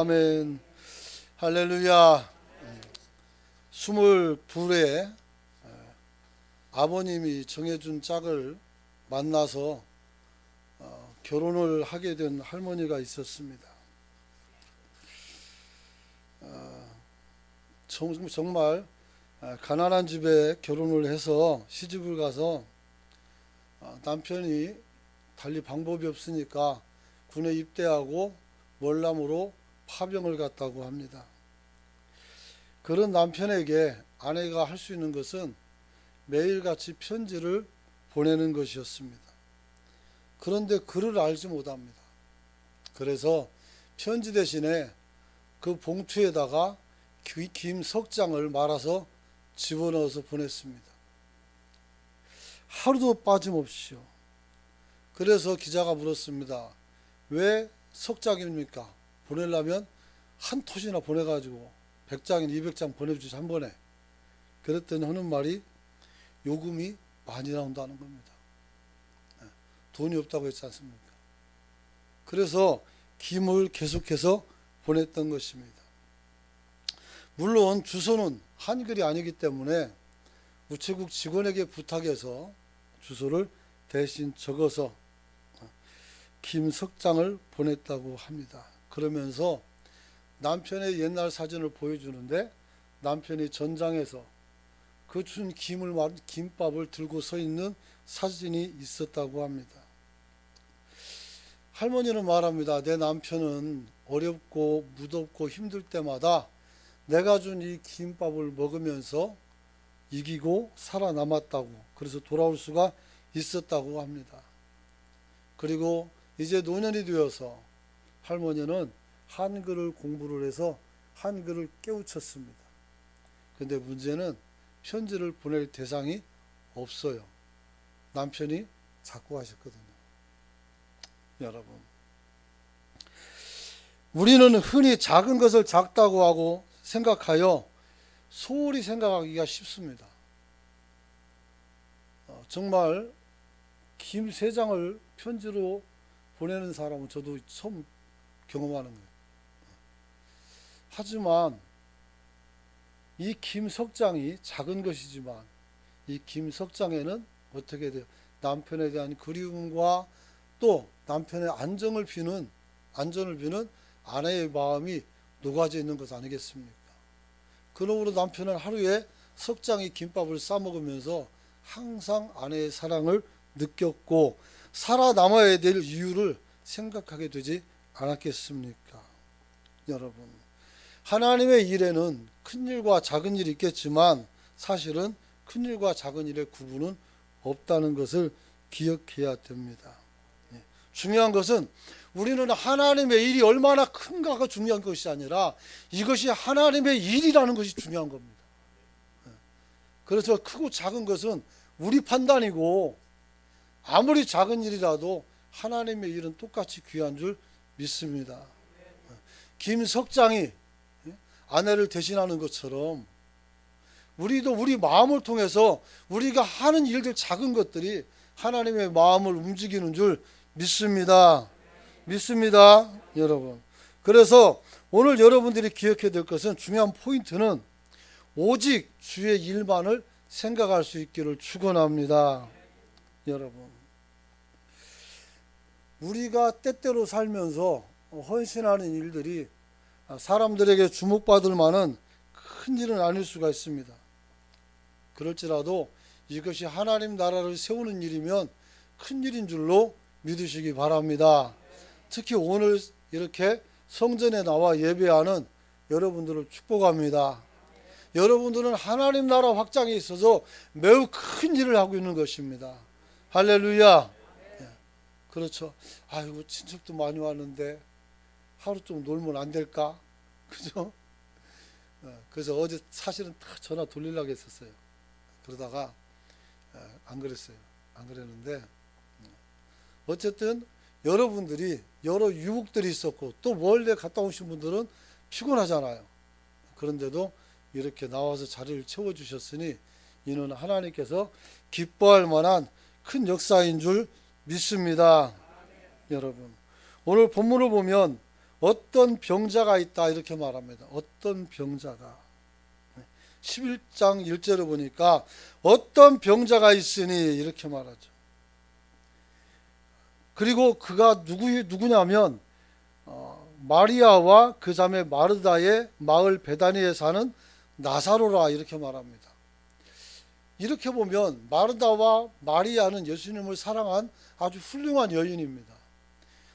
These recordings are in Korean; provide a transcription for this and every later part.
아멘. 할렐루야. 22에 아버님이 정해준 짝을 만나서 결혼을 하게 된 할머니가 있었습니다. 정말 가난한 집에 결혼을 해서 시집을 가서 남편이 달리 방법이 없으니까 군에 입대하고 월남으로 파병을 갔다고 합니다. 그런 남편에게 아내가 할 수 있는 것은 매일같이 편지를 보내는 것이었습니다. 그런데 글을 알지 못합니다. 그래서 편지 대신에 그 봉투에다가 김석장을 말아서 집어넣어서 보냈습니다. 하루도 빠짐없이요. 그래서 기자가 물었습니다. 왜 석장입니까? 보내려면 한 톳이나 보내가지고 100장이나 200장 보내주지 한 번에. 그랬더니 하는 말이 요금이 많이 나온다는 겁니다. 돈이 없다고 했지 않습니까? 그래서 김을 계속해서 보냈던 것입니다. 물론 주소는 한글이 아니기 때문에 우체국 직원에게 부탁해서 주소를 대신 적어서 김석장을 보냈다고 합니다. 그러면서 남편의 옛날 사진을 보여주는데 남편이 전장에서 그 준 김밥을 들고 서 있는 사진이 있었다고 합니다. 할머니는 말합니다. 내 남편은 어렵고 무덥고 힘들 때마다 내가 준 이 김밥을 먹으면서 이기고 살아남았다고, 그래서 돌아올 수가 있었다고 합니다. 그리고 이제 노년이 되어서 할머니는 한글을 공부를 해서 한글을 깨우쳤습니다. 그런데 문제는 편지를 보낼 대상이 없어요. 남편이 자꾸 하셨거든요. 여러분, 우리는 흔히 작은 것을 작다고 하고 생각하여 소홀히 생각하기가 쉽습니다. 정말 김 3장을 편지로 보내는 사람은 저도 처음 경험하는 거예요. 하지만 이 김석장이 작은 것이지만 이 김석장에는 어떻게 돼요? 남편에 대한 그리움과 또 남편의 안정을 비는 아내의 마음이 녹아져 있는 것 아니겠습니까? 그러므로 남편은 하루에 석장의 김밥을 싸 먹으면서 항상 아내의 사랑을 느꼈고 살아남아야 될 이유를 생각하게 되지 않았겠습니까? 여러분, 하나님의 일에는 큰 일과 작은 일이 있겠지만 사실은 큰 일과 작은 일의 구분은 없다는 것을 기억해야 됩니다. 중요한 것은 우리는 하나님의 일이 얼마나 큰가가 중요한 것이 아니라 이것이 하나님의 일이라는 것이 중요한 겁니다. 그래서 크고 작은 것은 우리 판단이고 아무리 작은 일이라도 하나님의 일은 똑같이 귀한 줄 믿습니다. 김석장이 아내를 대신하는 것처럼 우리도 우리 마음을 통해서 우리가 하는 일들, 작은 것들이 하나님의 마음을 움직이는 줄 믿습니다. 여러분. 그래서 오늘 여러분들이 기억해야 될 것은, 중요한 포인트는 오직 주의 일만을 생각할 수 있기를 축원합니다. 여러분, 우리가 때때로 살면서 헌신하는 일들이 사람들에게 주목받을 만한 큰 일은 아닐 수가 있습니다. 그럴지라도 이것이 하나님 나라를 세우는 일이면 큰 일인 줄로 믿으시기 바랍니다. 특히 오늘 이렇게 성전에 나와 예배하는 여러분들을 축복합니다. 여러분들은 하나님 나라 확장에 있어서 매우 큰 일을 하고 있는 것입니다. 할렐루야. 그렇죠. 아이고, 친척도 많이 왔는데 하루 좀 놀면 안 될까? 그죠? 그래서 어제 사실은 다 전화 돌리려고 했었어요. 그러다가 안 그랬어요. 안 그랬는데 어쨌든 여러분들이 여러 유혹들이 있었고 또 멀리 갔다 오신 분들은 피곤하잖아요. 그런데도 이렇게 나와서 자리를 채워주셨으니 이는 하나님께서 기뻐할 만한 큰 역사인 줄 믿습니다. 여러분, 오늘 본문을 보면 어떤 병자가 있다 이렇게 말합니다. 어떤 병자가. 11장 1절에 보니까 어떤 병자가 있으니 이렇게 말하죠. 그리고 그가 누구냐면 마리아와 그 자매 마르다의 마을 베다니에 사는 나사로라 이렇게 말합니다. 이렇게 보면 마르다와 마리아는 예수님을 사랑한 아주 훌륭한 여인입니다.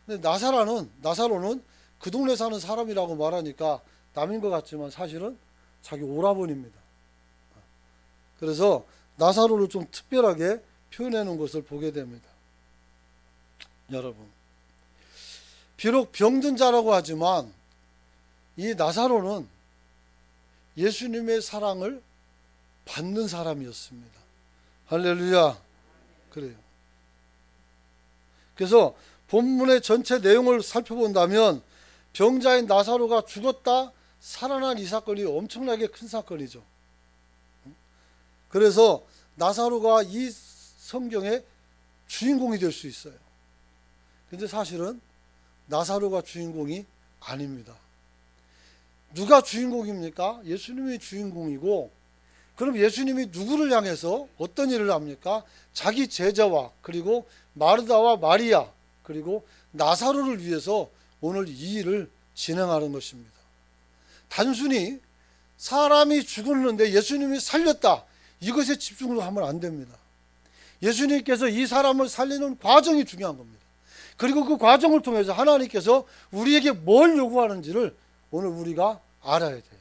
근데 나사로는 그 동네 사는 사람이라고 말하니까 남인 것 같지만 사실은 자기 오라버니입니다. 그래서 나사로를 좀 특별하게 표현해 놓은 것을 보게 됩니다. 여러분, 비록 병든 자라고 하지만 이 나사로는 예수님의 사랑을 받는 사람이었습니다. 할렐루야. 그래요. 그래서 본문의 전체 내용을 살펴본다면 병자인 나사로가 죽었다 살아난 이 사건이 엄청나게 큰 사건이죠. 그래서 나사로가 이 성경의 주인공이 될 수 있어요. 근데 사실은 나사로가 주인공이 아닙니다. 누가 주인공입니까? 예수님이 주인공이고, 그럼 예수님이 누구를 향해서 어떤 일을 합니까? 자기 제자와 그리고 마르다와 마리아 그리고 나사로를 위해서 오늘 이 일을 진행하는 것입니다. 단순히 사람이 죽었는데 예수님이 살렸다, 이것에 집중을 하면 안 됩니다. 예수님께서 이 사람을 살리는 과정이 중요한 겁니다. 그리고 그 과정을 통해서 하나님께서 우리에게 뭘 요구하는지를 오늘 우리가 알아야 돼요.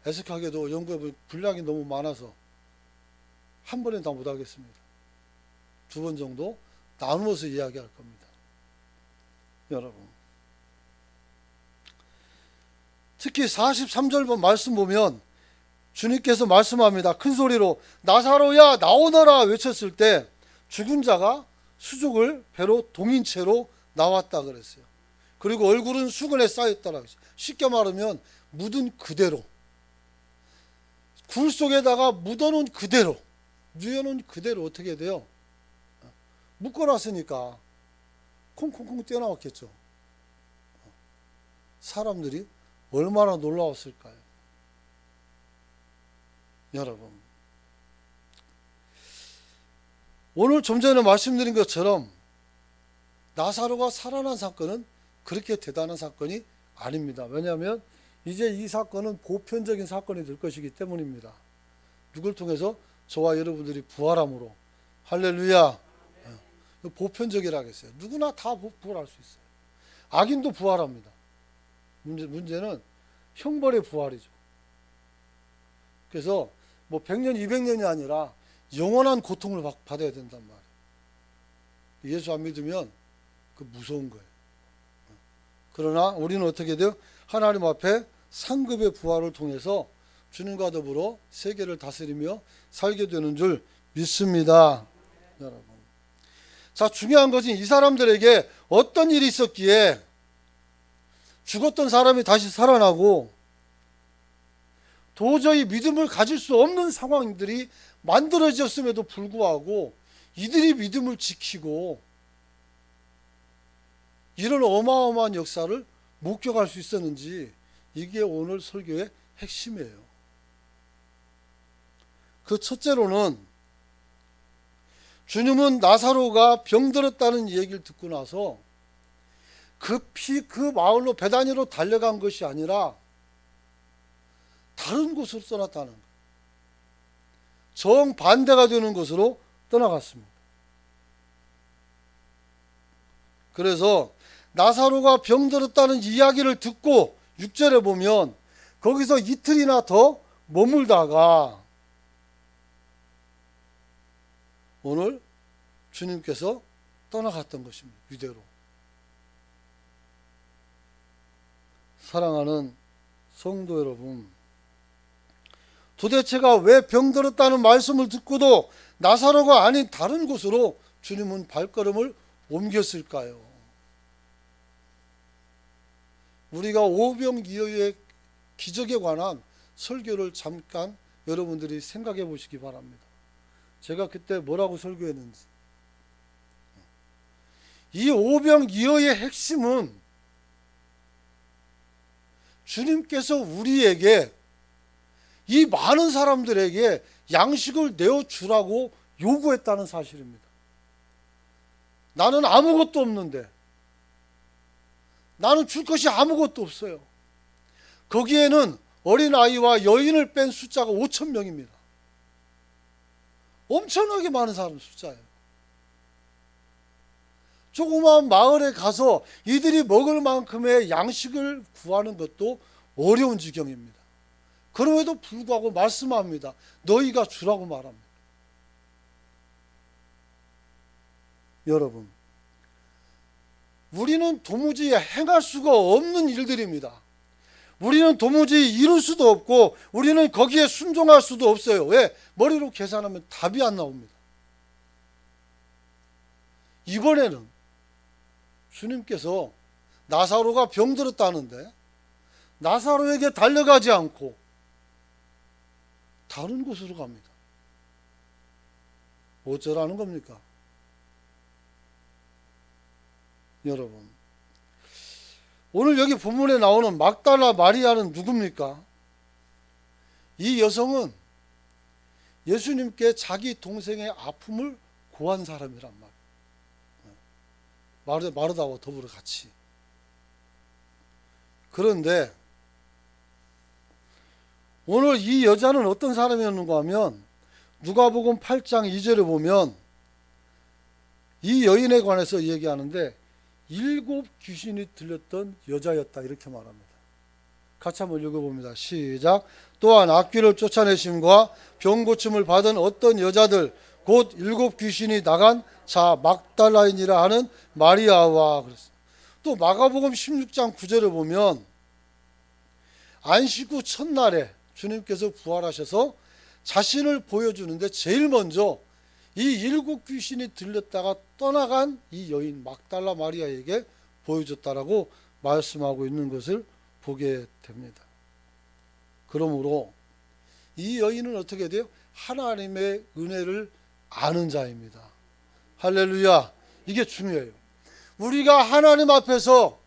애석하게도 연구해 분량이 너무 많아서 한 번에 다 못하겠습니다. 2번 정도 나누어서 이야기할 겁니다. 여러분, 특히 43절 말씀 보면 주님께서 말씀합니다. 큰 소리로 나사로야 나오너라 외쳤을 때 죽은 자가 수족을 배로 동인 채로 나왔다 그랬어요. 그리고 얼굴은 수건에 쌓였다라고 했어요. 쉽게 말하면 묻은 그대로, 굴 속에다가 묻어놓은 그대로, 누워놓은 그대로 어떻게 돼요? 묶어놨으니까 콩콩콩 뛰어나왔겠죠. 사람들이 얼마나 놀라웠을까요? 여러분, 오늘 좀 전에 말씀드린 것처럼 나사로가 살아난 사건은 그렇게 대단한 사건이 아닙니다. 왜냐하면 이제 이 사건은 보편적인 사건이 될 것이기 때문입니다. 누굴 통해서? 저와 여러분들이 부활함으로. 할렐루야. 보편적이라겠어요. 누구나 다 부활할 수 있어요. 악인도 부활합니다. 문제는 형벌의 부활이죠. 그래서 뭐 100년, 200년이 아니라 영원한 고통을 받아야 된단 말이에요. 예수 안 믿으면 그 무서운 거예요. 그러나 우리는 어떻게 돼요? 하나님 앞에 상급의 부활을 통해서 주님과 더불어 세계를 다스리며 살게 되는 줄 믿습니다. 여러분, 자, 중요한 것은 이 사람들에게 어떤 일이 있었기에 죽었던 사람이 다시 살아나고 도저히 믿음을 가질 수 없는 상황들이 만들어졌음에도 불구하고 이들이 믿음을 지키고 이런 어마어마한 역사를 목격할 수 있었는지, 이게 오늘 설교의 핵심이에요. 그 첫째로는 주님은 나사로가 병들었다는 얘기를 듣고 나서 급히 그 마을로 베다니로 달려간 것이 아니라 다른 곳으로 떠났다는 거예요. 정반대가 되는 곳으로 떠나갔습니다. 그래서 나사로가 병들었다는 이야기를 듣고 6절에 보면 거기서 이틀이나 더 머물다가 오늘 주님께서 떠나갔던 것입니다. 유대로. 사랑하는 성도 여러분, 도대체가 왜 병들었다는 말씀을 듣고도 나사로가 아닌 다른 곳으로 주님은 발걸음을 옮겼을까요? 우리가 오병이어의 기적에 관한 설교를 잠깐 여러분들이 생각해 보시기 바랍니다. 제가 그때 뭐라고 설교했는지. 이 오병이어의 핵심은 주님께서 우리에게, 이 많은 사람들에게 양식을 내어주라고 요구했다는 사실입니다. 나는 아무것도 없는데, 나는 줄 것이 아무것도 없어요. 거기에는 어린아이와 여인을 뺀 숫자가 5천 명입니다. 엄청나게 많은 사람 숫자예요. 조그마한 마을에 가서 이들이 먹을 만큼의 양식을 구하는 것도 어려운 지경입니다. 그럼에도 불구하고 말씀합니다. 너희가 주라고 말합니다. 여러분, 우리는 도무지 행할 수가 없는 일들입니다. 우리는 도무지 이룰 수도 없고 우리는 거기에 순종할 수도 없어요. 왜? 머리로 계산하면 답이 안 나옵니다. 이번에는 주님께서 나사로가 병들었다는데 나사로에게 달려가지 않고 다른 곳으로 갑니다. 어쩌라는 겁니까? 여러분, 오늘 여기 본문에 나오는 막달라 마리아는 누굽니까? 이 여성은 예수님께 자기 동생의 아픔을 고한 사람이란 말이에요. 마르다와 더불어 같이. 그런데 오늘 이 여자는 어떤 사람이었는가 하면 누가복음 8장 2절에 보면 이 여인에 관해서 얘기하는데 7 귀신이 들렸던 여자였다 이렇게 말합니다. 같이 한번 읽어봅니다. 시작. 또한 악귀를 쫓아내심과 병 고침을 받은 어떤 여자들 곧 7 귀신이 나간 자 막달라인이라 하는 마리아와 그랬어요. 또 마가복음 16장 9절에 보면 안식 후 첫날에 주님께서 부활하셔서 자신을 보여주는데 제일 먼저 이 7 귀신이 들렸다가 떠나간 이 여인 막달라 마리아에게 보여줬다라고 말씀하고 있는 것을 보게 됩니다. 그러므로 이 여인은 어떻게 돼요? 하나님의 은혜를 아는 자입니다. 할렐루야. 이게 중요해요. 우리가 하나님 앞에서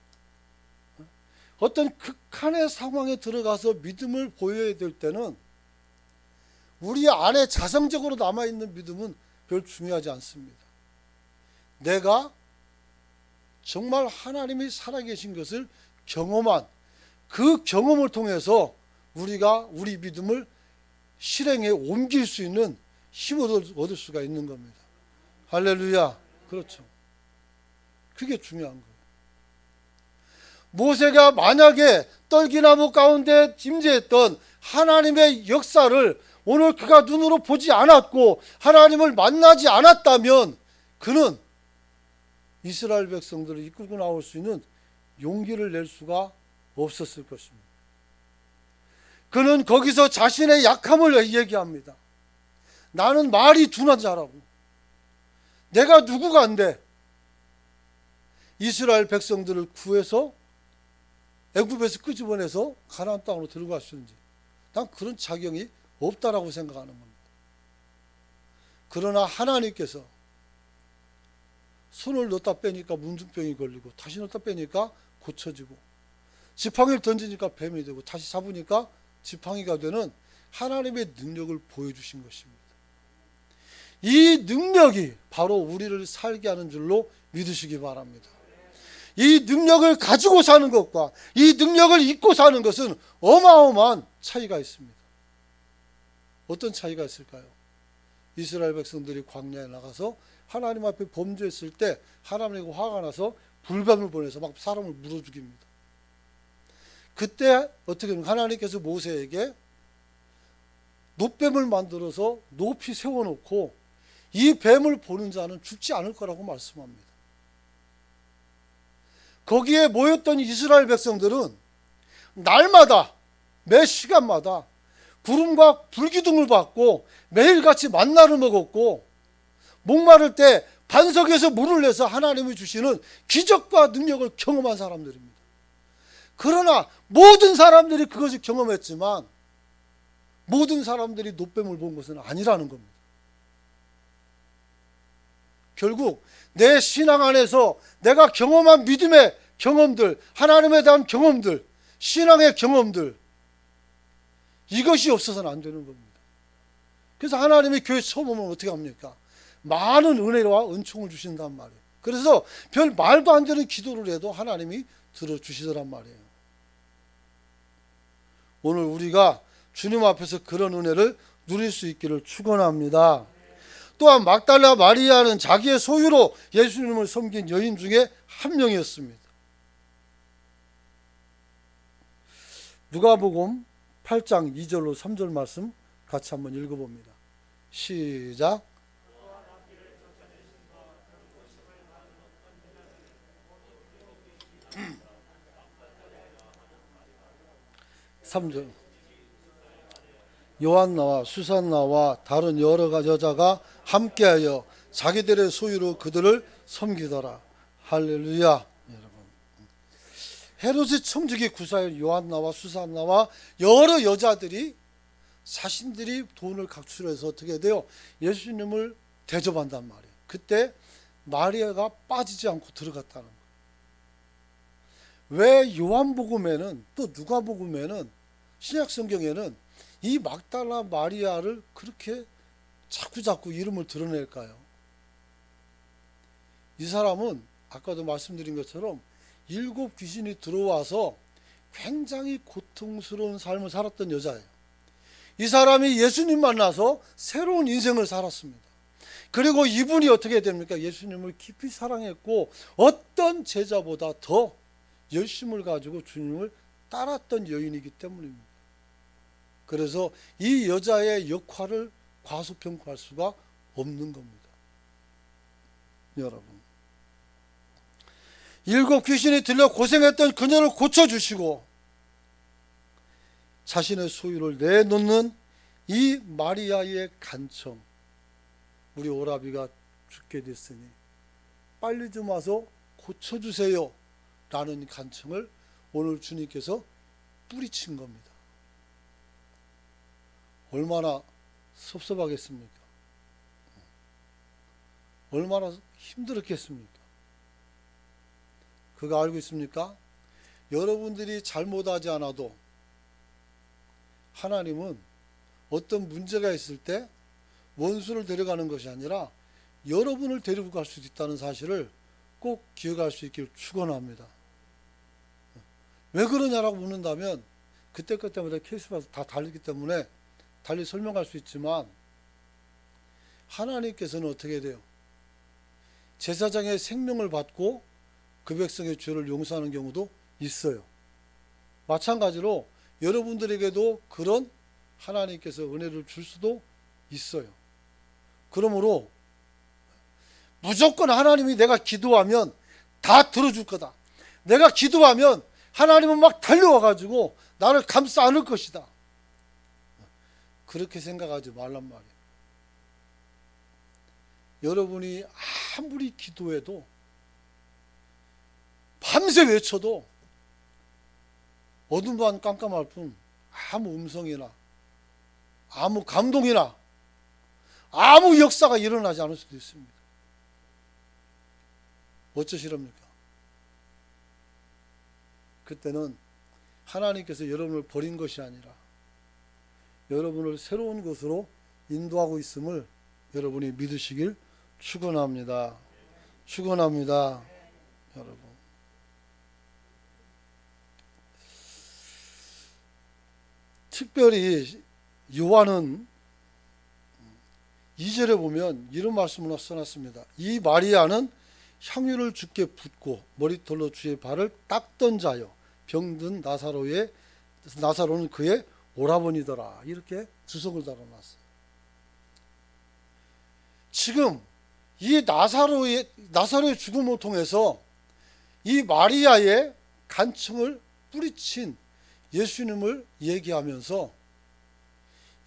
어떤 극한의 상황에 들어가서 믿음을 보여야 될 때는 우리 안에 자성적으로 남아있는 믿음은 별 중요하지 않습니다. 내가 정말 하나님이 살아계신 것을 경험한 그 경험을 통해서 우리가 우리 믿음을 실행에 옮길 수 있는 힘을 얻을 수가 있는 겁니다. 할렐루야. 그렇죠. 그게 중요한 거예요. 모세가 만약에 떨기나무 가운데 임재했던 하나님의 역사를 오늘 그가 눈으로 보지 않았고 하나님을 만나지 않았다면 그는 이스라엘 백성들을 이끌고 나올 수 있는 용기를 낼 수가 없었을 것입니다. 그는 거기서 자신의 약함을 얘기합니다. 나는 말이 둔한 자라고. 내가 누구간데 이스라엘 백성들을 구해서 애굽에서 끄집어내서 가나안 땅으로 들어갈 수 있는지 난 그런 자격이 없다라고 생각하는 겁니다. 그러나 하나님께서 손을 넣다 빼니까 문둥병이 걸리고 다시 넣다 빼니까 고쳐지고 지팡이를 던지니까 뱀이 되고 다시 잡으니까 지팡이가 되는 하나님의 능력을 보여주신 것입니다. 이 능력이 바로 우리를 살게 하는 줄로 믿으시기 바랍니다. 이 능력을 가지고 사는 것과 이 능력을 잊고 사는 것은 어마어마한 차이가 있습니다. 어떤 차이가 있을까요? 이스라엘 백성들이 광야에 나가서 하나님 앞에 범죄했을 때 하나님에게 화가 나서 불뱀을 보내서 막 사람을 물어 죽입니다. 그때 어떻게 하나님께서 모세에게 놋뱀을 만들어서 높이 세워놓고 이 뱀을 보는 자는 죽지 않을 거라고 말씀합니다. 거기에 모였던 이스라엘 백성들은 날마다 매 시간마다 구름과 불기둥을 받고 매일같이 만나를 먹었고 목마를 때 반석에서 물을 내서 하나님이 주시는 기적과 능력을 경험한 사람들입니다. 그러나 모든 사람들이 그것을 경험했지만 모든 사람들이 놋뱀을 본 것은 아니라는 겁니다. 결국 내 신앙 안에서 내가 경험한 믿음의 경험들, 하나님에 대한 경험들, 신앙의 경험들, 이것이 없어서는 안 되는 겁니다. 그래서 하나님이 교회 처음 오면 어떻게 합니까? 많은 은혜와 은총을 주신단 말이에요. 그래서 별 말도 안 되는 기도를 해도 하나님이 들어주시더란 말이에요. 오늘 우리가 주님 앞에서 그런 은혜를 누릴 수 있기를 축원합니다. 또한 막달라 마리아는 자기의 소유로 예수님을 섬긴 여인 중에 한 명이었습니다. 누가복음 8장 2절로 3절 말씀 같이 한번 읽어봅니다. 시작. 3절. 요한나와 수산나와 다른 여러 여자가 함께하여 자기들의 소유로 그들을 섬기더라. 할렐루야. 여러분, 헤롯의 청지기 구사일 요한나와 수산나와 여러 여자들이 자신들이 돈을 각출해서 어떻게 돼요? 예수님을 대접한단 말이에요. 그때 마리아가 빠지지 않고 들어갔다는 거예요. 왜 요한복음에는 또 누가복음에는 신약성경에는 이 막달라 마리아를 그렇게 자꾸 이름을 드러낼까요? 이 사람은 아까도 말씀드린 것처럼 7 귀신이 들어와서 굉장히 고통스러운 삶을 살았던 여자예요. 이 사람이 예수님 만나서 새로운 인생을 살았습니다. 그리고 이분이 어떻게 됩니까? 예수님을 깊이 사랑했고 어떤 제자보다 더 열심을 가지고 주님을 따랐던 여인이기 때문입니다. 그래서 이 여자의 역할을 과소평가할 수가 없는 겁니다. 여러분, 7 귀신이 들려 고생했던 그녀를 고쳐주시고 자신의 소유를 내놓는 이 마리아의 간청, 우리 오라비가 죽게 됐으니 빨리 좀 와서 고쳐주세요 라는 간청을 오늘 주님께서 뿌리친 겁니다. 얼마나 섭섭하겠습니까? 얼마나 힘들었겠습니까? 그거 알고 있습니까? 여러분들이 잘못하지 않아도 하나님은 어떤 문제가 있을 때 원수를 데려가는 것이 아니라 여러분을 데리고 갈 수도 있다는 사실을 꼭 기억할 수 있기를 축원합니다. 왜 그러냐라고 묻는다면 그때마다 케이스마다 다 다르기 때문에 달리 설명할 수 있지만 하나님께서는 어떻게 돼요? 제사장의 생명을 받고 그 백성의 죄를 용서하는 경우도 있어요. 마찬가지로 여러분들에게도 그런 하나님께서 은혜를 줄 수도 있어요. 그러므로 무조건 하나님이 내가 기도하면 다 들어줄 거다. 내가 기도하면 하나님은 막 달려와가지고 나를 감싸 안을 것이다. 그렇게 생각하지 말란 말이에요. 여러분이 아무리 기도해도 밤새 외쳐도 어둠만 깜깜할 뿐 아무 음성이나 아무 감동이나 아무 역사가 일어나지 않을 수도 있습니다. 어쩌시렵니까? 그때는 하나님께서 여러분을 버린 것이 아니라 여러분을 새로운 곳으로 인도하고 있음을 여러분이 믿으시길 축원합니다. 축원합니다. 여러분, 특별히 요한은 2절에 보면 이런 말씀을 써놨습니다. 이 마리아는 향유를 주께 붓고 머리털로 주의 발을 닦던 자요 병든 나사로는 그의 오라버니더라. 이렇게 주석을 달아놨어요. 지금 이 나사로의 죽음을 통해서 이 마리아의 간청을 뿌리친 예수님을 얘기하면서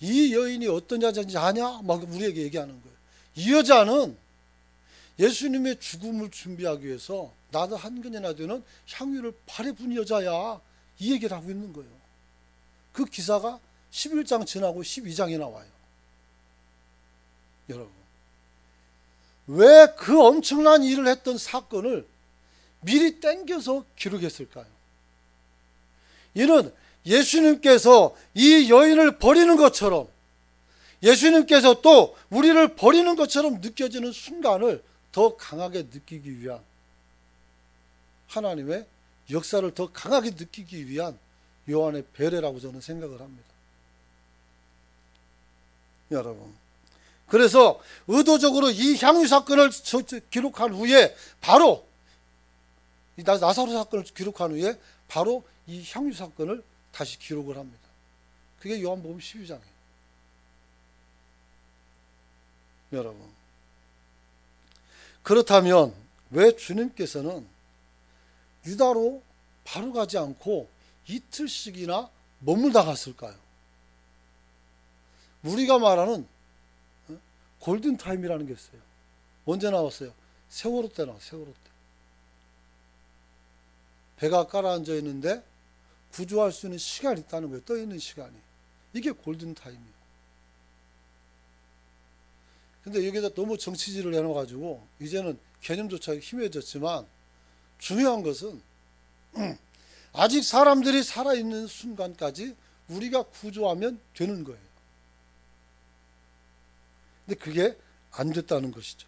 이 여인이 어떤 여자인지 아냐? 막 우리에게 얘기하는 거예요. 이 여자는 예수님의 죽음을 준비하기 위해서 나도 한 근이나 되는 향유를 발에 분 여자야. 이 얘기를 하고 있는 거예요. 그 기사가 11장 지나고 12장에 나와요. 여러분, 왜 그 엄청난 일을 했던 사건을 미리 땡겨서 기록했을까요? 이는 예수님께서 이 여인을 버리는 것처럼, 예수님께서 또 우리를 버리는 것처럼 느껴지는 순간을 더 강하게 느끼기 위한, 하나님의 역사를 더 강하게 느끼기 위한 요한의 배려라고 저는 생각을 합니다. 여러분, 그래서 의도적으로 이 향유 사건을 기록한 후에 바로 이 나사로 사건을 기록한 후에 바로 이 향유 사건을 다시 기록을 합니다. 그게 요한복음 12장이에요. 여러분, 그렇다면 왜 주님께서는 유다로 바로 가지 않고 이틀씩이나 머물다 갔을까요? 우리가 말하는 골든타임이라는 게 있어요. 언제 나왔어요? 세월호 때 나왔어요. 세월호 때. 배가 가라앉아 있는데 구조할 수 있는 시간이 있다는 거예요. 떠 있는 시간이. 이게 골든타임이에요. 근데 여기다 너무 정치질을 해놔가지고 이제는 개념조차 희미해졌지만, 중요한 것은 아직 사람들이 살아있는 순간까지 우리가 구조하면 되는 거예요. 근데 그게 안 됐다는 것이죠.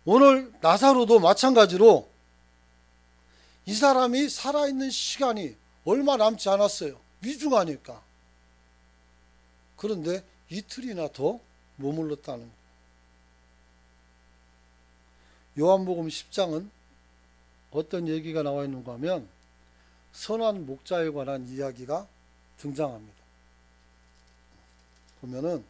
오늘 나사로도 마찬가지로 이 사람이 살아있는 시간이 얼마 남지 않았어요. 위중하니까. 그런데 이틀이나 더 머물렀다는 거예요. 요한복음 10장은 어떤 얘기가 나와 있는가 하면 선한 목자에 관한 이야기가 등장합니다. 보면은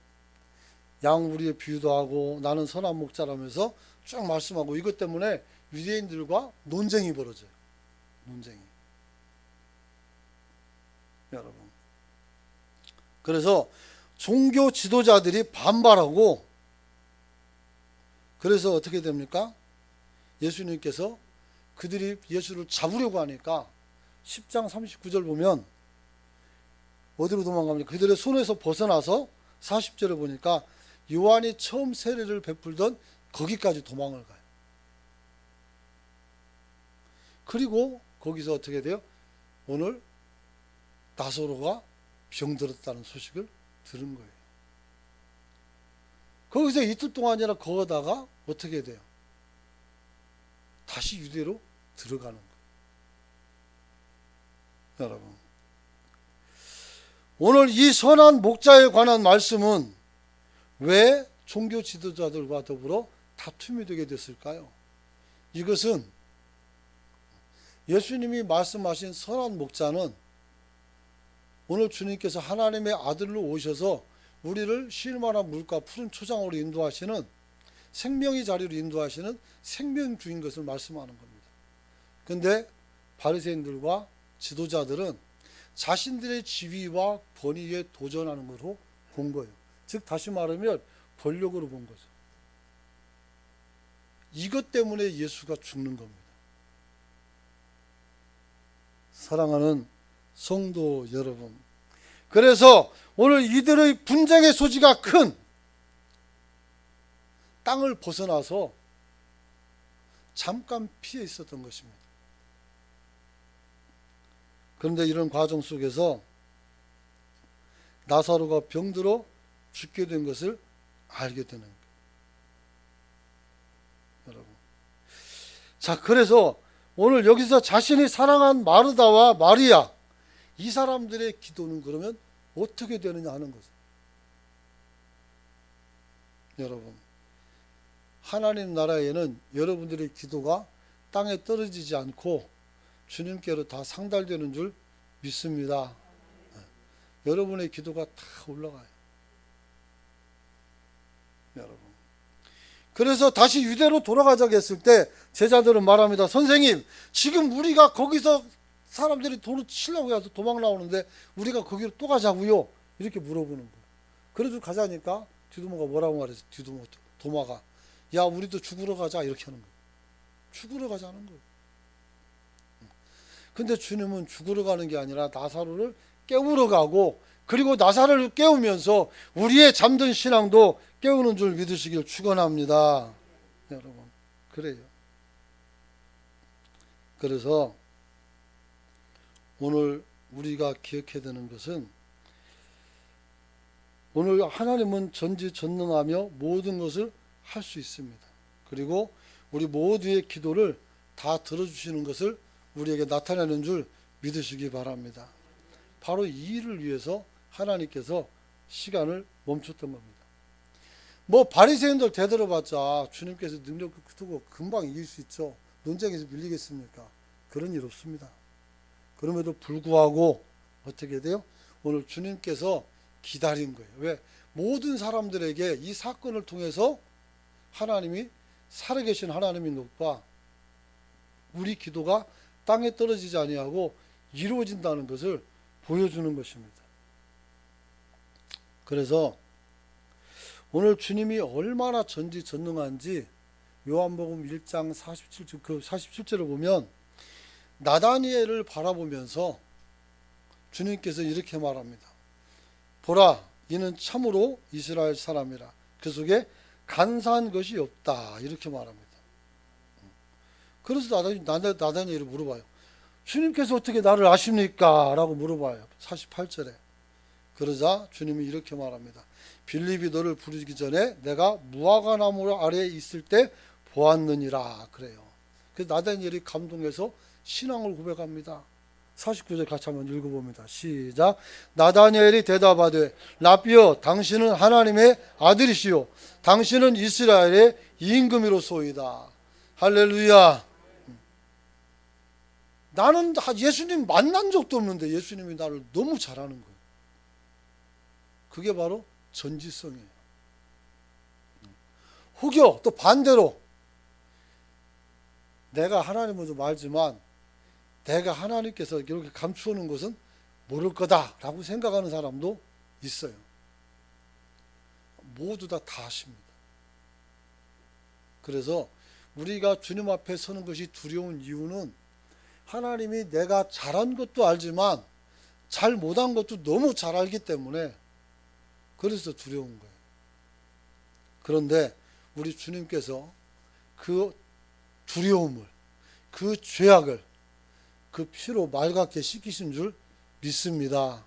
양우리의 비유도 하고 나는 선한 목자라면서 쭉 말씀하고, 이것 때문에 유대인들과 논쟁이 벌어져요. 논쟁이. 여러분, 그래서 종교 지도자들이 반발하고, 그래서 어떻게 됩니까? 예수님께서 그들이 예수를 잡으려고 하니까 10장 39절 보면 어디로 도망갑니까? 그들의 손에서 벗어나서 40절에 보니까 요한이 처음 세례를 베풀던 거기까지 도망을 가요. 그리고 거기서 어떻게 돼요? 오늘 나사로가 병들었다는 소식을 들은 거예요. 거기서 이틀 동안이나 거하다가 어떻게 돼요? 다시 유대로 들어가는 거예요. 여러분, 오늘 이 선한 목자에 관한 말씀은 왜 종교 지도자들과 더불어 다툼이 되게 됐을까요? 이것은 예수님이 말씀하신 선한 목자는 오늘 주님께서 하나님의 아들로 오셔서 우리를 쉴만한 물과 푸른 초장으로 인도하시는, 생명의 자리로 인도하시는 생명주인 것을 말씀하는 겁니다. 그런데 바리새인들과 지도자들은 자신들의 지위와 권위에 도전하는 것으로 본 거예요. 즉 다시 말하면 권력으로 본 거죠. 이것 때문에 예수가 죽는 겁니다. 사랑하는 성도 여러분, 그래서 오늘 이들의 분쟁의 소지가 큰 땅을 벗어나서 잠깐 피해 있었던 것입니다. 그런데 이런 과정 속에서 나사로가 병들어 죽게 된 것을 알게 되는 거예요. 여러분, 자, 그래서 오늘 여기서 자신이 사랑한 마르다와 마리아, 이 사람들의 기도는 그러면 어떻게 되느냐 하는 거죠. 여러분, 하나님 나라에는 여러분들의 기도가 땅에 떨어지지 않고 주님께로 다 상달되는 줄 믿습니다. 여러분의 기도가 다 올라가요. 여러분, 그래서 다시 유대로 돌아가자고 했을 때 제자들은 말합니다. 선생님, 지금 우리가 거기서 사람들이 도로 치려고 해서 도망 나오는데 우리가 거기로 또 가자고요? 이렇게 물어보는 거예요. 그래도 가자니까 디두모가 뭐라고 말했어? 도마가, 야, 우리도 죽으러 가자, 이렇게 하는 거예요. 죽으러 가자는 거예요. 근데 주님은 죽으러 가는 게 아니라 나사로를 깨우러 가고, 그리고 나사로를 깨우면서 우리의 잠든 신앙도 깨우는 줄 믿으시길 축원합니다. 여러분, 그래요. 그래서 오늘 우리가 기억해야 되는 것은 오늘 하나님은 전지전능하며 모든 것을 할 수 있습니다. 그리고 우리 모두의 기도를 다 들어주시는 것을 우리에게 나타내는 줄 믿으시기 바랍니다. 바로 이 일을 위해서 하나님께서 시간을 멈췄던 겁니다. 뭐 바리새인들 되들어봤자 주님께서 능력 두고 금방 이길 수 있죠. 논쟁에서 밀리겠습니까? 그런 일 없습니다. 그럼에도 불구하고 어떻게 돼요? 오늘 주님께서 기다린 거예요. 왜? 모든 사람들에게 이 사건을 통해서 하나님이 살아계신 하나님의 높아 우리 기도가 땅에 떨어지지 아니하고 이루어진다는 것을 보여주는 것입니다. 그래서 오늘 주님이 얼마나 전지전능한지 요한복음 1장 47절을 보면 나다니엘을 바라보면서 주님께서 이렇게 말합니다. 보라, 이는 참으로 이스라엘 사람이라. 그 속에 간사한 것이 없다. 이렇게 말합니다. 그래서 나다니엘이 물어봐요. 주님께서 어떻게 나를 아십니까? 라고 물어봐요. 48절에. 그러자 주님이 이렇게 말합니다. 빌립이 너를 부르기 전에 내가 무화과 나무 아래에 있을 때 보았느니라. 그래요. 그래서 나다니엘이 감동해서 신앙을 고백합니다. 49절 같이 한번 읽어봅니다. 시작. 나다니엘이 대답하되 라삐여, 당신은 하나님의 아들이시요 당신은 이스라엘의 임금이로소이다. 할렐루야. 나는 예수님 만난 적도 없는데 예수님이 나를 너무 잘 아는 거예요. 그게 바로 전지성이에요. 혹여 또 반대로 내가 하나님은 좀 알지만 내가 하나님께서 이렇게 감추어놓은 것은 모를 거다라고 생각하는 사람도 있어요. 모두 다 아십니다. 그래서 우리가 주님 앞에 서는 것이 두려운 이유는 하나님이 내가 잘한 것도 알지만 잘 못한 것도 너무 잘 알기 때문에 그래서 두려운 거예요. 그런데 우리 주님께서 그 두려움을, 그 죄악을 그 피로 맑게 씻기신 줄 믿습니다.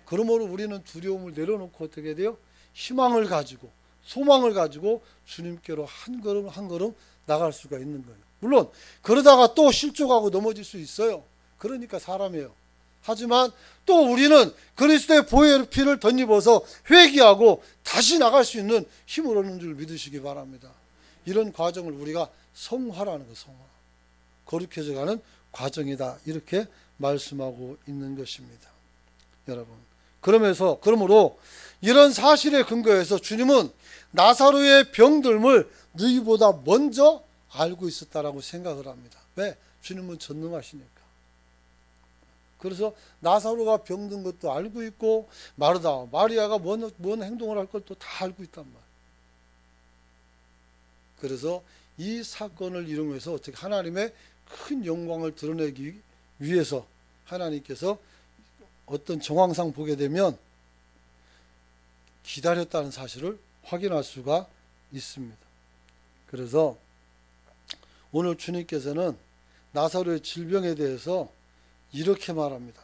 그러므로 우리는 두려움을 내려놓고 어떻게 돼요? 희망을 가지고 소망을 가지고 주님께로 한 걸음 한 걸음 나갈 수가 있는 거예요. 물론 그러다가 또 실족하고 넘어질 수 있어요. 그러니까 사람이에요. 하지만 또 우리는 그리스도의 보혈의 피를 덧입어서 회개하고 다시 나갈 수 있는 힘을 얻는 줄 믿으시기 바랍니다. 이런 과정을 우리가 성화라는 거예요. 성화. 거룩해져 가는 과정이다. 이렇게 말씀하고 있는 것입니다. 여러분. 그러므로 이런 사실에 근거해서 주님은 나사로의 병듦을 너희보다 먼저 알고 있었다라고 생각을 합니다. 왜? 주님은 전능하시니까. 그래서 나사로가 병든 것도 알고 있고 마리아가 뭔 행동을 할 것도 다 알고 있단 말이에요. 그래서 이 사건을 이루면서 어떻게 하나님의 큰 영광을 드러내기 위해서 하나님께서 어떤 정황상 보게 되면 기다렸다는 사실을 확인할 수가 있습니다. 그래서 오늘 주님께서는 나사로의 질병에 대해서 이렇게 말합니다.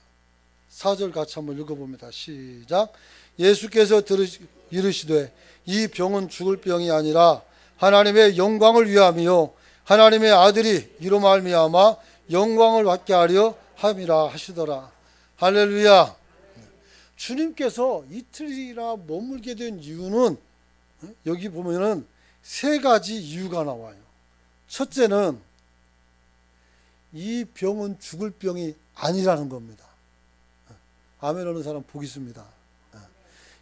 4절 같이 한번 읽어봅니다. 시작. 예수께서 이르시되 이 병은 죽을 병이 아니라 하나님의 영광을 위함이요 하나님의 아들이 이로 말미암아 영광을 받게 하려 함이라 하시더라. 할렐루야. 주님께서 이틀이나 머물게 된 이유는 여기 보면은 세 가지 이유가 나와요. 첫째는 이 병은 죽을 병이 아니라는 겁니다. 아멘 하는 사람 복 있습니다.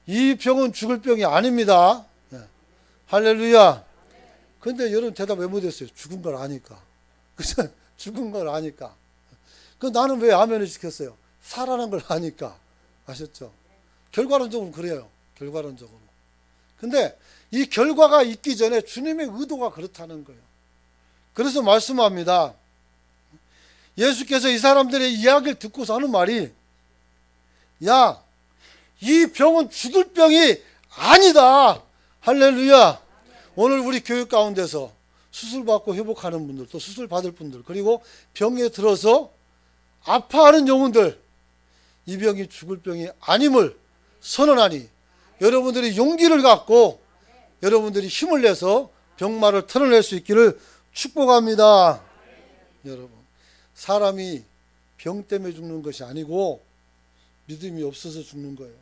이 병은 죽을 병이 아닙니다. 할렐루야. 근데 여러분 대답 왜 못했어요? 죽은 걸 아니까. 그죠? 죽은 걸 아니까. 그 나는 왜 아멘을 시켰어요? 살아난 걸 아니까. 아셨죠? 결과론적으로 그래요. 결과론적으로. 근데 이 결과가 있기 전에 주님의 의도가 그렇다는 거예요. 그래서 말씀합니다. 예수께서 이 사람들의 이야기를 듣고서 하는 말이 야, 이 병은 죽을 병이 아니다. 할렐루야. 오늘 우리 교육 가운데서 수술받고 회복하는 분들, 또 수술 받을 분들, 그리고 병에 들어서 아파하는 영혼들 이 병이 죽을 병이 아님을 선언하니 여러분들이 용기를 갖고 여러분들이 힘을 내서 병마를 털어낼 수 있기를 축복합니다. 여러분, 사람이 병 때문에 죽는 것이 아니고 믿음이 없어서 죽는 거예요.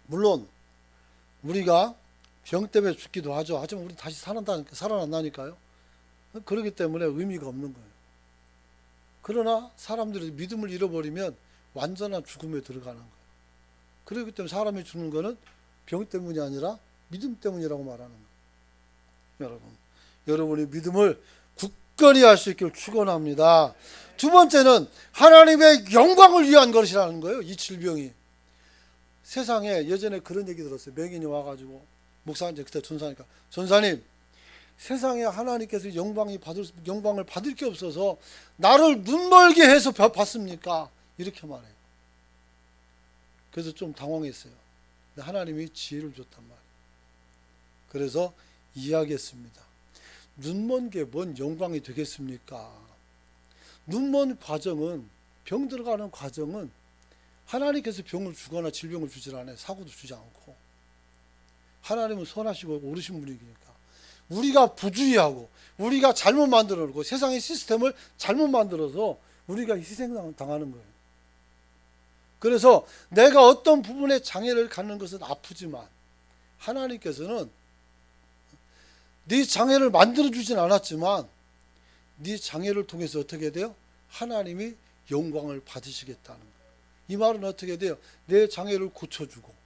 물론 우리가 병 때문에 죽기도 하죠. 하지만 우리 다시 살아난다니까요. 그렇기 때문에 의미가 없는 거예요. 그러나 사람들이 믿음을 잃어버리면 완전한 죽음에 들어가는 거예요. 그렇기 때문에 사람이 죽는 거는 병 때문이 아니라 믿음 때문이라고 말하는 거예요. 여러분이 믿음을 굳건히 할 수 있기를 축원합니다. 두 번째는 하나님의 영광을 위한 것이라는 거예요. 이 질병이. 세상에 예전에 그런 얘기 들었어요. 맹인이 와가지고 목사님 그때 전사니까 전사님, 세상에 하나님께서 영광을 받을 게 없어서 나를 눈멀게 해서 받습니까? 이렇게 말해요. 그래서 좀 당황했어요. 근데 하나님이 지혜를 줬단 말이에요. 그래서 이야기했습니다. 눈먼 게 뭔 영광이 되겠습니까? 눈먼 과정은, 병 들어가는 과정은 하나님께서 병을 주거나 질병을 주질 않아요. 사고도 주지 않고. 하나님은 선하시고 오르신 분이니까. 우리가 부주의하고 우리가 잘못 만들어 놓고 세상의 시스템을 잘못 만들어서 우리가 희생당하는 거예요. 그래서 내가 어떤 부분에 장애를 갖는 것은 아프지만 하나님께서는 네 장애를 만들어주진 않았지만 네 장애를 통해서 어떻게 돼요? 하나님이 영광을 받으시겠다는 거예요. 이 말은 어떻게 돼요? 내 장애를 고쳐주고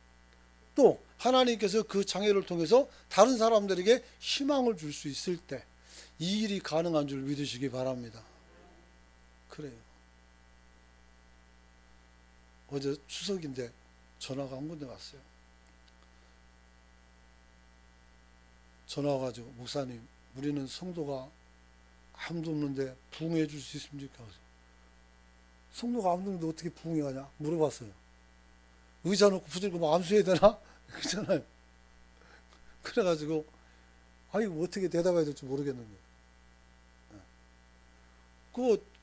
또 하나님께서 그 장애를 통해서 다른 사람들에게 희망을 줄 수 있을 때 이 일이 가능한 줄 믿으시기 바랍니다. 그래요. 어제 추석인데 전화가 한 군데 왔어요. 전화 와가지고 목사님, 우리는 성도가 아무도 없는데 부흥해 줄 수 있습니까? 성도가 아무도 없는데 어떻게 부흥해 가냐? 물어봤어요. 의자 놓고 부들고 막 암수해야 되나? 그렇잖아요. 그래가지고 아니 어떻게 대답해야 될지 모르겠는 거예요.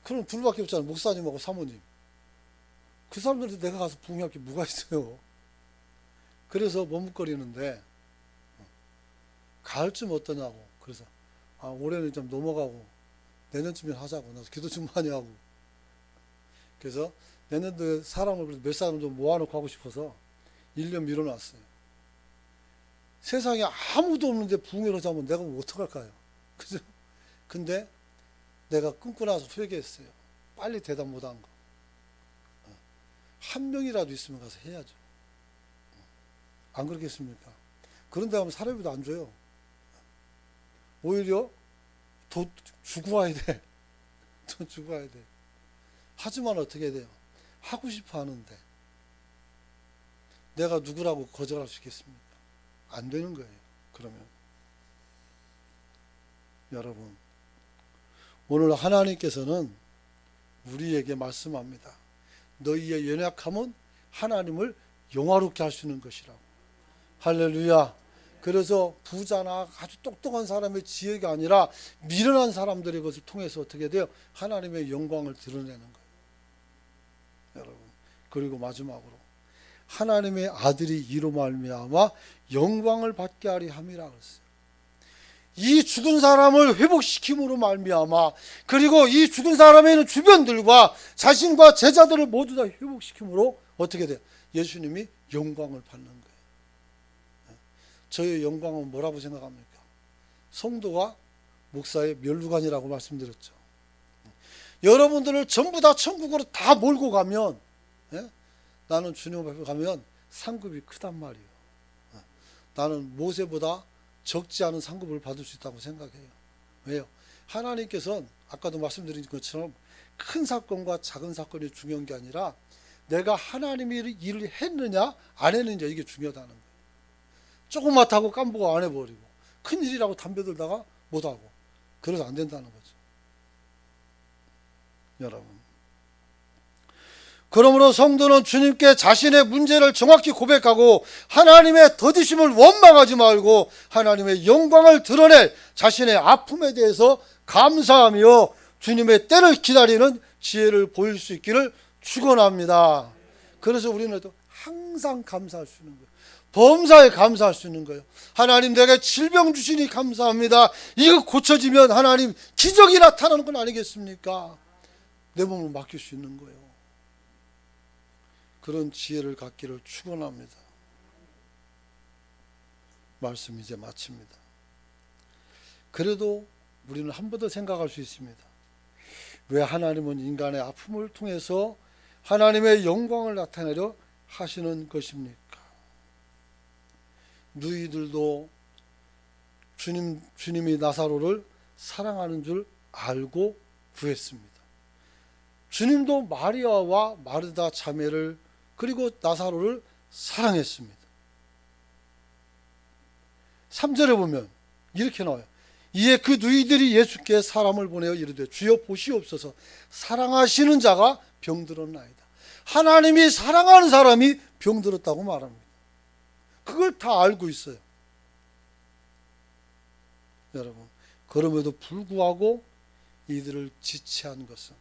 그럼 둘밖에 없잖아요. 목사님하고 사모님. 그 사람들한테 내가 가서 부흥할 게 뭐가 있어요. 그래서 머뭇거리는데 가을쯤 어떠냐고. 그래서 올해는 좀 넘어가고 내년쯤에 하자고. 나서 기도 좀 많이 하고. 그래서 내년도에 몇 사람 좀 모아놓고 하고 싶어서 1년 미뤄놨어요. 세상에 아무도 없는데 부흥회를 하자면 내가 뭐 어떡할까요? 그죠? 근데 내가 끊고 나서 회개했어요. 빨리 대답 못한 거. 한 명이라도 있으면 가서 해야죠. 안 그렇겠습니까? 그런데 하면 사례비도 안 줘요. 오히려 더 주고 와야 돼. 더 주고 와야 돼. 하지만 어떻게 돼요? 하고 싶어 하는데 내가 누구라고 거절할 수 있겠습니까? 안 되는 거예요. 그러면 여러분, 오늘 하나님께서는 우리에게 말씀합니다. 너희의 연약함은 하나님을 영화롭게 할 수 있는 것이라고. 할렐루야. 그래서 부자나 아주 똑똑한 사람의 지혜가 아니라 미련한 사람들의 것을 통해서 어떻게 돼요? 하나님의 영광을 드러내는 거예요. 여러분, 그리고 마지막으로 하나님의 아들이 이로 말미암아 영광을 받게 하리 함이라 그랬어요. 이 죽은 사람을 회복시킴으로 말미암아, 그리고 이 죽은 사람에 있는 주변들과 자신과 제자들을 모두 다 회복시킴으로 어떻게 돼요? 예수님이 영광을 받는 거예요. 저의 영광은 뭐라고 생각합니까? 성도가 목사의 면류관이라고 말씀드렸죠. 여러분들을 전부 다 천국으로 다 몰고 가면, 나는 주님 앞에 가면 상급이 크단 말이에요. 나는 모세보다 적지 않은 상급을 받을 수 있다고 생각해요. 왜요? 하나님께서는 아까도 말씀드린 것처럼 큰 사건과 작은 사건이 중요한 게 아니라 내가 하나님의 일을 했느냐 안 했느냐, 이게 중요하다는 거예요. 조그맣다고 깜보고 안 해버리고 큰일이라고 담배 들다가 못하고, 그래서 안 된다는 거죠. 여러분, 그러므로 성도는 주님께 자신의 문제를 정확히 고백하고 하나님의 더디심을 원망하지 말고 하나님의 영광을 드러낼 자신의 아픔에 대해서 감사하며 주님의 때를 기다리는 지혜를 보일 수 있기를 축원합니다. 그래서 우리는 항상 감사할 수 있는 거예요. 범사에 감사할 수 있는 거예요. 하나님 내게 질병 주시니 감사합니다. 이거 고쳐지면 하나님 기적이 나타나는 건 아니겠습니까? 내 몸을 맡길 수 있는 거예요. 그런 지혜를 갖기를 축원합니다. 말씀 이제 마칩니다. 그래도 우리는 한 번 더 생각할 수 있습니다. 왜 하나님은 인간의 아픔을 통해서 하나님의 영광을 나타내려 하시는 것입니까? 너희들도 주님이 나사로를 사랑하는 줄 알고 구했습니다. 주님도 마리아와 마르다 자매를 그리고 나사로를 사랑했습니다. 3절에 보면 이렇게 나와요. 이에 그 누이들이 예수께 사람을 보내어 이르되 주여 보시옵소서 사랑하시는 자가 병들었나이다. 하나님이 사랑하는 사람이 병들었다고 말합니다. 그걸 다 알고 있어요. 여러분, 그럼에도 불구하고 이들을 지체한 것은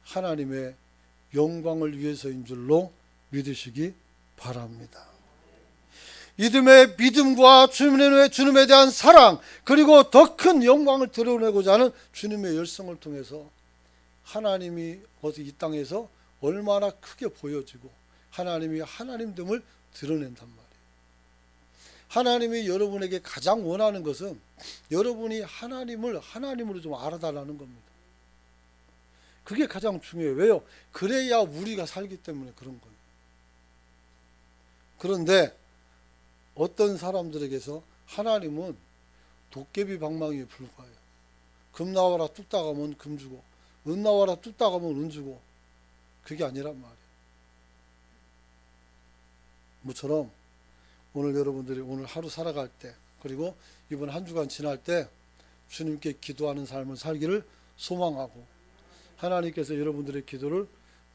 하나님의 영광을 위해서인 줄로 믿으시기 바랍니다. 이들의 믿음과 주님에 대한 사랑 그리고 더 큰 영광을 드러내고자 하는 주님의 열성을 통해서 하나님이 어디 이 땅에서 얼마나 크게 보여지고 하나님이 하나님됨을 드러낸단 말이에요. 하나님이 여러분에게 가장 원하는 것은 여러분이 하나님을 하나님으로 좀 알아달라는 겁니다. 그게 가장 중요해요. 왜요? 그래야 우리가 살기 때문에 그런 거예요. 그런데 어떤 사람들에게서 하나님은 도깨비 방망이에 불과해요. 금 나와라 뚝딱 하면 금 주고 은 나와라 뚝딱 하면 은 주고 그게 아니란 말이에요. 모처럼 오늘 여러분들이 오늘 하루 살아갈 때 그리고 이번 한 주간 지날 때 주님께 기도하는 삶을 살기를 소망하고 하나님께서 여러분들의 기도를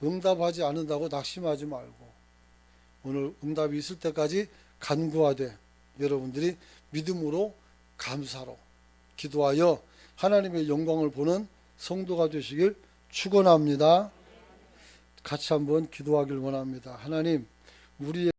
응답하지 않는다고 낙심하지 말고 오늘 응답이 있을 때까지 간구하되 여러분들이 믿음으로 감사로 기도하여 하나님의 영광을 보는 성도가 되시길 축원합니다. 같이 한번 기도하길 원합니다. 하나님, 우리의